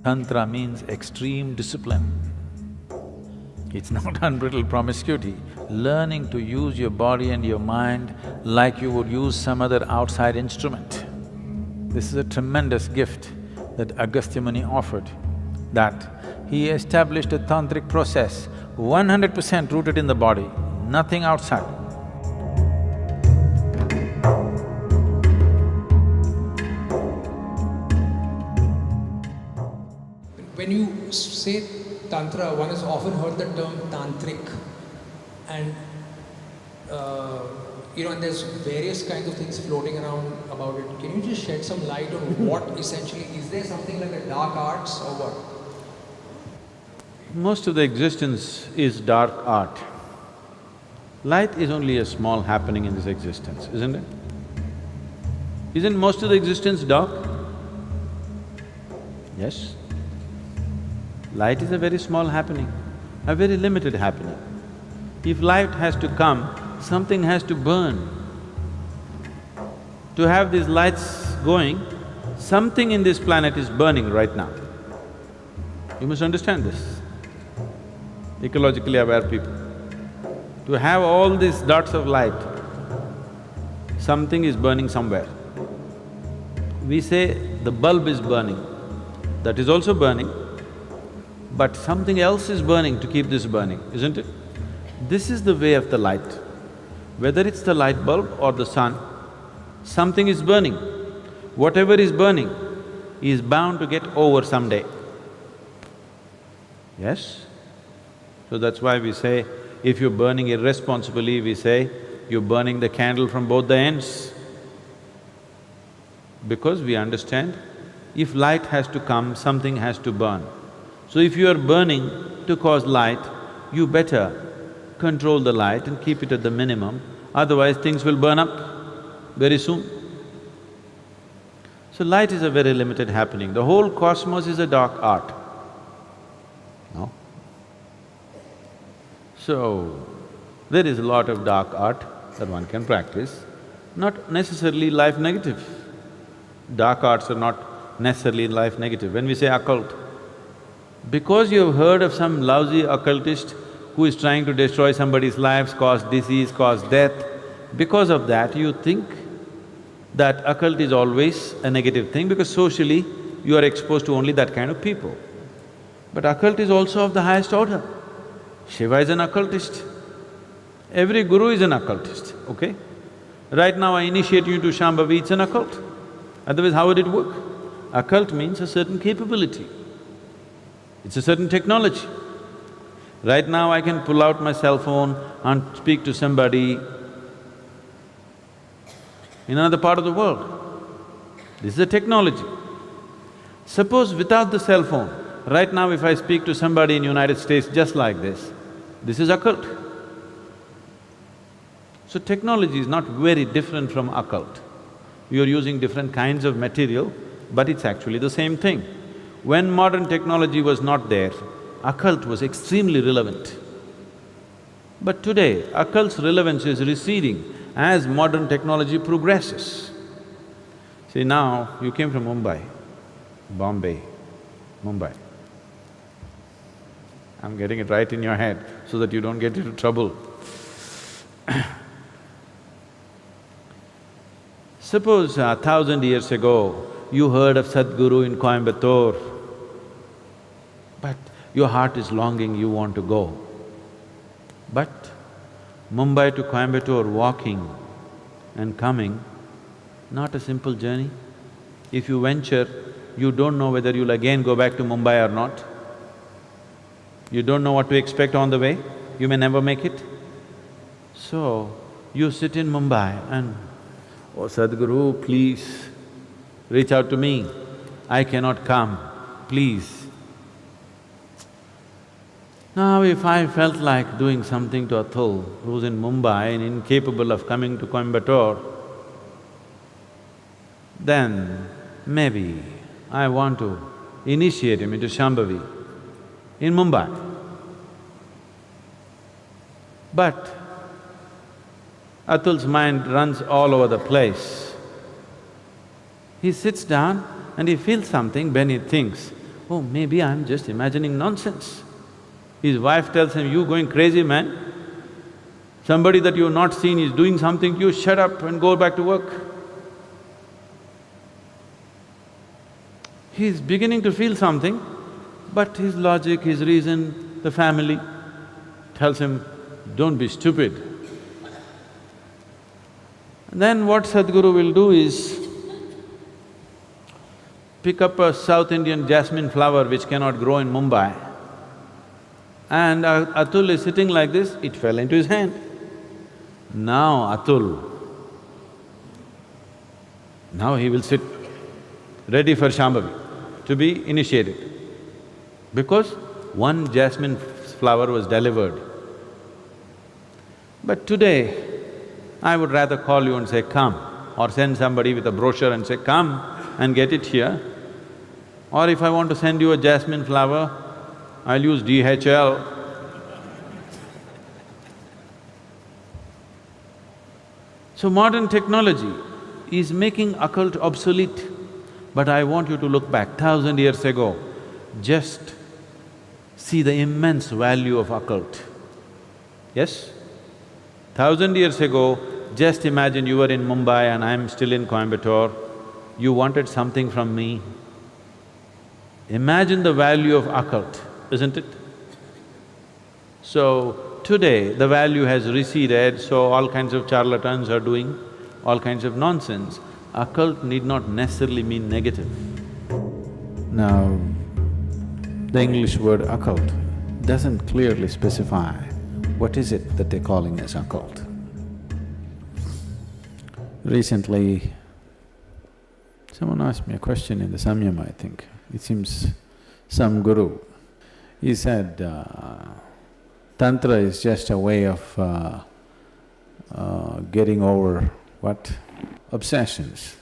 Tantra means extreme discipline. It's not unbridled promiscuity. Learning to use your body and your mind like you would use some other outside instrument. This is a tremendous gift that Agastya Muni offered, that he established a tantric process 100% rooted in the body, nothing outside. When you say Tantra, one has often heard the term tantric, and and there's various kinds of things floating around about it. Can you just shed some light on what essentially, is there something like a dark arts or what? Most of the existence is dark art. Light is only a small happening in this existence, isn't it? Isn't most of the existence dark? Yes. Light is a very small happening, a very limited happening. If light has to come, something has to burn. To have these lights going, something in this planet is burning right now. You must understand this, ecologically aware people. To have all these dots of light, something is burning somewhere. We say the bulb is burning, that is also burning, but something else is burning to keep this burning, isn't it? This is the way of the light. Whether it's the light bulb or the sun, something is burning. Whatever is burning is bound to get over someday. Yes? So that's why we say, if you're burning irresponsibly, we say, you're burning the candle from both the ends. Because we understand, if light has to come, something has to burn. So if you are burning to cause light, you better control the light and keep it at the minimum, otherwise things will burn up very soon. So light is a very limited happening. The whole cosmos is a dark art. No? So, there is a lot of dark art that one can practice, not necessarily life negative. Dark arts are not necessarily life negative. When we say occult, because you have heard of some lousy occultist who is trying to destroy somebody's lives, cause disease, cause death, because of that you think that occult is always a negative thing because socially you are exposed to only that kind of people. But occult is also of the highest order. Shiva is an occultist. Every guru is an occultist, okay? Right now I initiate you to Shambhavi, it's an occult. Otherwise how would it work? Occult means a certain capability. It's a certain technology. Right now I can pull out my cell phone and speak to somebody in another part of the world. This is a technology. Suppose without the cell phone, right now if I speak to somebody in United States just like this is occult. So technology is not very different from occult. You're using different kinds of material, but it's actually the same thing. When modern technology was not there, occult was extremely relevant. But today, occult's relevance is receding as modern technology progresses. See, now you came from Mumbai, Bombay, Mumbai. I'm getting it right in your head so that you don't get into trouble. Suppose 1,000 years ago, you heard of Sadhguru in Coimbatore, but your heart is longing, you want to go. But Mumbai to Coimbatore, walking and coming, not a simple journey. If you venture, you don't know whether you'll again go back to Mumbai or not. You don't know what to expect on the way, you may never make it. So, you sit in Mumbai and, oh Sadhguru, please reach out to me, I cannot come, please. Now if I felt like doing something to Atul, who's in Mumbai and incapable of coming to Coimbatore, then maybe I want to initiate him into Shambhavi in Mumbai. But Atul's mind runs all over the place. He sits down and he feels something, then he thinks, oh, maybe I'm just imagining nonsense. His wife tells him, you going crazy, man. Somebody that you've not seen is doing something, you shut up and go back to work. He's beginning to feel something, but his logic, his reason, the family tells him, don't be stupid. And then what Sadhguru will do is pick up a South Indian jasmine flower which cannot grow in Mumbai, and Atul is sitting like this, it fell into his hand. Now he will sit ready for Shambhavi, to be initiated, because one jasmine flower was delivered. But today, I would rather call you and say, come, or send somebody with a brochure and say, come and get it here. Or if I want to send you a jasmine flower, I'll use DHL. So modern technology is making occult obsolete, but I want you to look back 1,000 years ago, just see the immense value of occult. Yes? 1,000 years ago, just imagine you were in Mumbai and I'm still in Coimbatore, you wanted something from me. Imagine the value of occult, isn't it? So, today the value has receded, so all kinds of charlatans are doing all kinds of nonsense. Occult need not necessarily mean negative. Now, the English word occult doesn't clearly specify what is it that they're calling as occult. Recently, someone asked me a question in the Samyama, I think. It seems some guru. He said, Tantra is just a way of getting over what? Obsessions.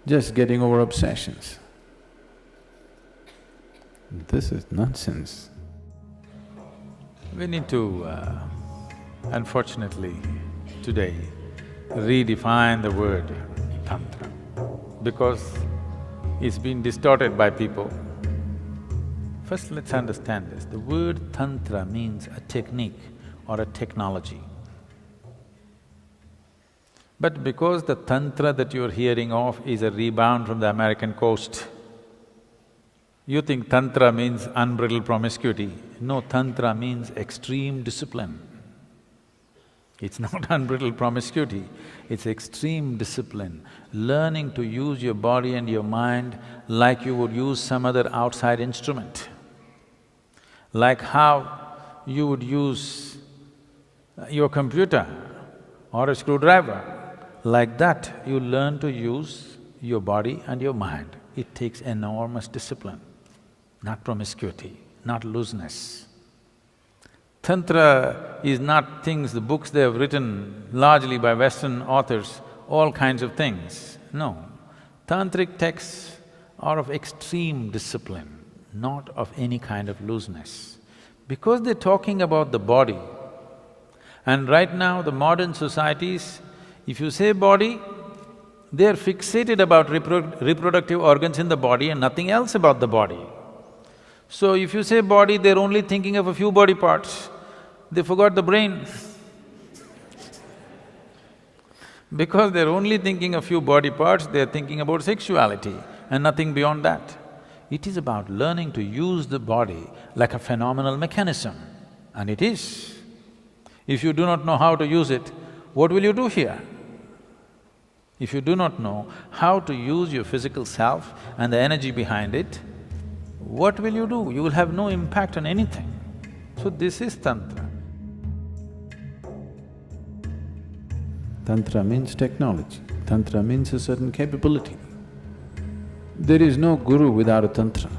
Just getting over obsessions. This is nonsense. We need to, unfortunately, today, redefine the word Tantra, because it's been distorted by people. First, let's understand this. The word Tantra means a technique or a technology. But because the Tantra that you're hearing of is a rebound from the American coast, you think Tantra means unbridled promiscuity. No, Tantra means extreme discipline. It's not unbridled promiscuity, it's extreme discipline. Learning to use your body and your mind like you would use some other outside instrument. Like how you would use your computer or a screwdriver. Like that, you learn to use your body and your mind. It takes enormous discipline, not promiscuity, not looseness. Tantra is not things, the books they have written largely by Western authors, all kinds of things. No, tantric texts are of extreme discipline, not of any kind of looseness. Because they're talking about the body, and right now the modern societies, if you say body, they're fixated about reproductive organs in the body and nothing else about the body. So if you say body, they're only thinking of a few body parts, they forgot the brain. Because they're only thinking a few body parts, they're thinking about sexuality and nothing beyond that. It is about learning to use the body like a phenomenal mechanism, and it is. If you do not know how to use it, what will you do here? If you do not know how to use your physical self and the energy behind it, what will you do? You will have no impact on anything. So this is Tantra. Tantra means technology, Tantra means a certain capability. There is no guru without a Tantra.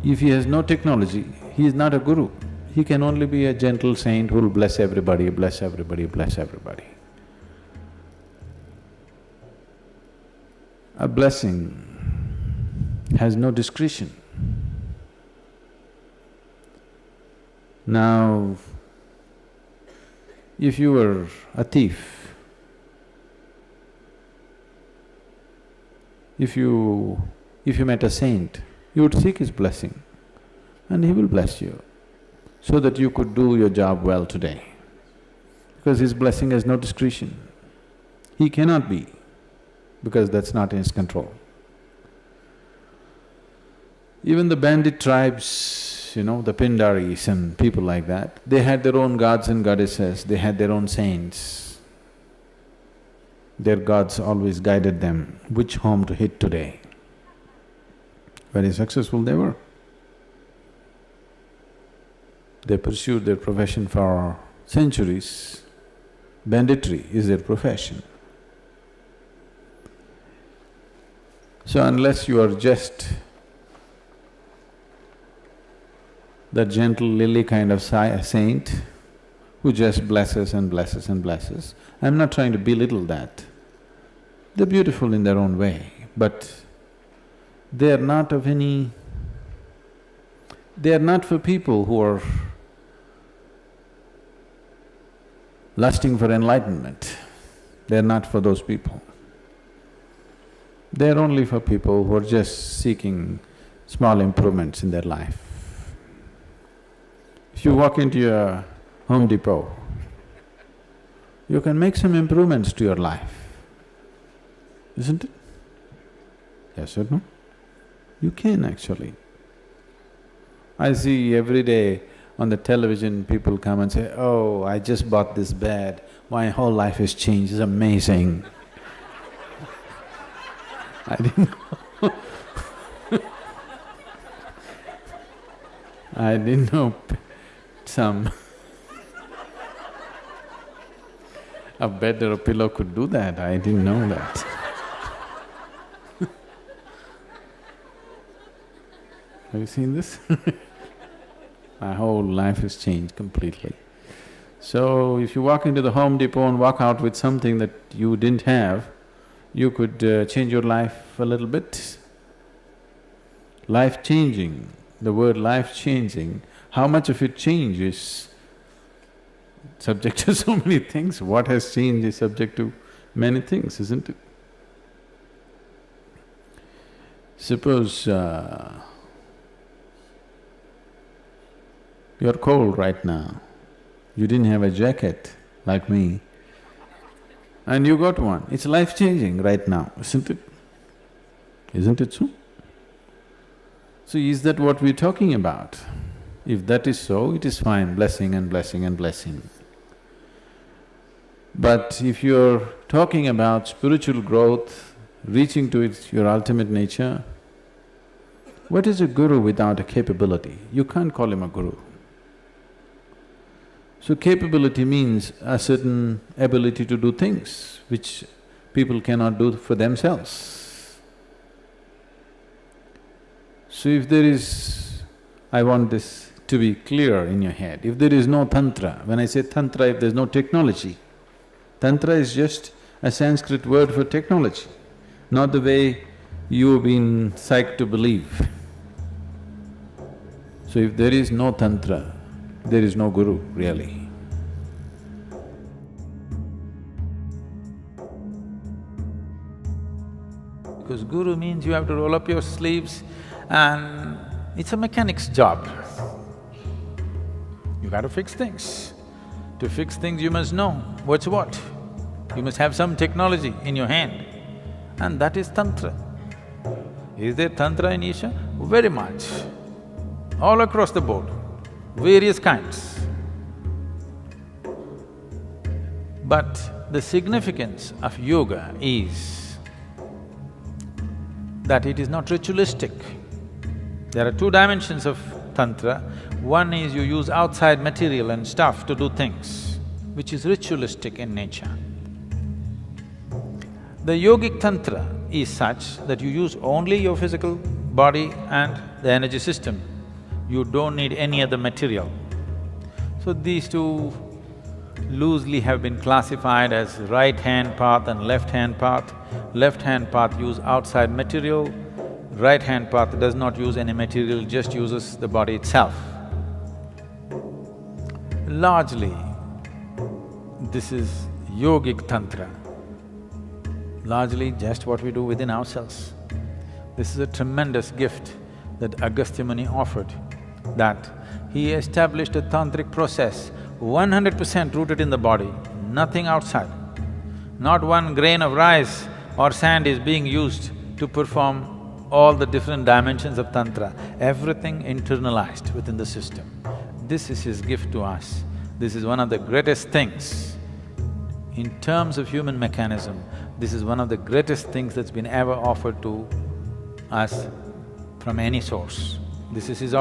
If he has no technology, he is not a guru. He can only be a gentle saint who will bless everybody, bless everybody, bless everybody. A blessing has no discretion. Now, if you were a thief, if you met a saint, you would seek his blessing. and He will bless you so that you could do your job well today. Because His blessing has no discretion. He cannot be, because that's not in His control. Even the bandit tribes, the Pindaris and people like that, they had their own gods and goddesses, they had their own saints. Their gods always guided them which home to hit today. Very successful they were. They pursued their profession for centuries. Banditry is their profession. So unless you are just that gentle lily kind of saint who just blesses and blesses and blesses, I'm not trying to belittle that. They're beautiful in their own way, but they are not of any… they are not for people who are lusting for enlightenment. They're not for those people. They're only for people who are just seeking small improvements in their life. If you walk into a Home Depot, you can make some improvements to your life, isn't it? Yes or no? You can actually. I see every day on the television people come and say, "Oh, I just bought this bed, my whole life has changed, it's amazing." I didn't know I didn't know some a bed or a pillow could do that, I didn't know that. Have you seen this? My whole life has changed completely. So, if you walk into the Home Depot and walk out with something that you didn't have, you could change your life a little bit. Life-changing, the word life-changing, how much of it changes subject to so many things. What has changed is subject to many things, isn't it? Suppose you're cold right now, you didn't have a jacket like me, and you got one. It's life-changing right now, isn't it? Isn't it so? So is that what we're talking about? If that is so, it is fine, blessing and blessing and blessing. But if you're talking about spiritual growth, reaching to your ultimate nature, what is a guru without a capability? You can't call him a guru. So capability means a certain ability to do things which people cannot do for themselves. So if there is… I want this to be clear in your head, if there is no Tantra, when I say Tantra, if there's no technology, Tantra is just a Sanskrit word for technology, not the way you've been psyched to believe. So if there is no Tantra, there is no guru, really. Because guru means you have to roll up your sleeves and it's a mechanic's job. You got to fix things. To fix things you must know what's what. You must have some technology in your hand, and that is Tantra. Is there Tantra in Isha? Very much. All across the board, various kinds. But the significance of yoga is that it is not ritualistic. There are two dimensions of Tantra. One is you use outside material and stuff to do things, which is ritualistic in nature. The yogic Tantra is such that you use only your physical body and the energy system. You don't need any other material. So these two loosely have been classified as right-hand path and left-hand path. Left-hand path use outside material, right-hand path does not use any material, just uses the body itself. Largely, this is yogic Tantra, largely just what we do within ourselves. This is a tremendous gift that Agastya Muni offered that he established a tantric process 100% rooted in the body, nothing outside. Not one grain of rice or sand is being used to perform all the different dimensions of Tantra, everything internalized within the system. This is his gift to us. This is one of the greatest things. In terms of human mechanism, this is one of the greatest things that's been ever offered to us from any source. This is his